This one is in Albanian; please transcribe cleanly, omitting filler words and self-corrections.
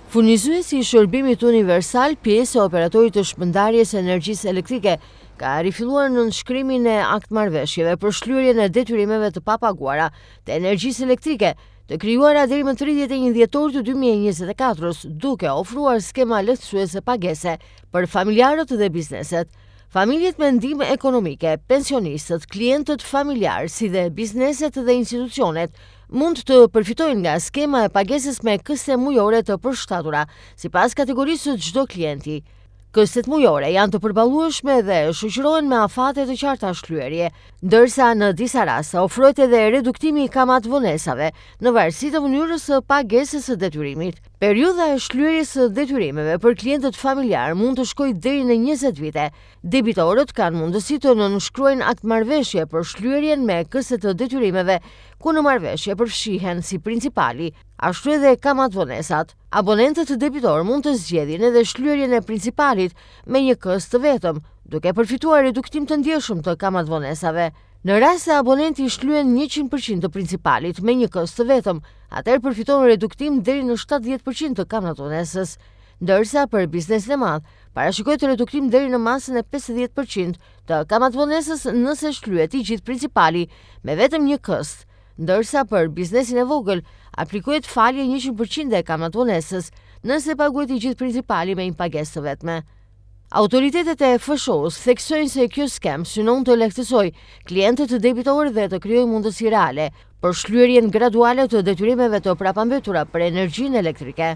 Furnizuesi i shërbimit universal, pjesë e operatorit të shpërndarjes së energjisë elektrike, ka rifilluar në nënshkrimin e aktmarrëveshjeve për shlyerjen e detyrimeve të papaguara të energjisë elektrike, të krijuara deri më 31 dhjetor të 2024-s, duke ofruar skema lehtësuese pagese për familjarët dhe bizneset. Familjet me ndihmë ekonomike, pensionistët, klientët familjar, si dhe bizneset dhe institucionet mund të përfitojnë nga skema e pagesës me këste mujore të përshtatura, sipas kategorisë së çdo klienti. Këstet mujore janë të përballueshme dhe shoqërohen me afate të qarta shlyerje, ndërsa në disa raste ofrohet edhe reduktimi i kamat-vonesave në varësi të mënyrës së pagesës së detyrimit. Periudha e shlyerjes së detyrimeve për klientët familjar mund të shkojë deri në 20 vite. Debitorët kanë mundësi të nënshkruajnë aktmarrëveshje për shlyerjen me këste të detyrimeve, ku në marrëveshje përfshihen si principali, ashtu edhe kamat-vonesat. Abonentët debitor mund të zgjedhin edhe shlyerjen e principalit me një këst të vetëm, duke përfituar reduktim të ndjeshëm të kamat-vonesave. Në rast se abonenti shlyen 100% të principalit me një këst të vetëm, atëherë përfiton reduktim deri në 70% të kamat-vonesës, ndërsa për biznesin e madh parashikohet reduktim deri në masën e 50% të kamat-vonesës nëse shlyhet i gjithë principali me vetëm një këst, ndërsa për biznesin e vogël aplikohet falje 100% e kamat-vonesës nëse paguhet i gjithë principali me një pagesë të vetme. Autoritetet e FSH-s theksojnë se kjo skem synon të lehtësojë klientët debitorë dhe të krijojë mundësi reale për shlyerjen graduale të detyrimeve të prapambetura për energjinë elektrike.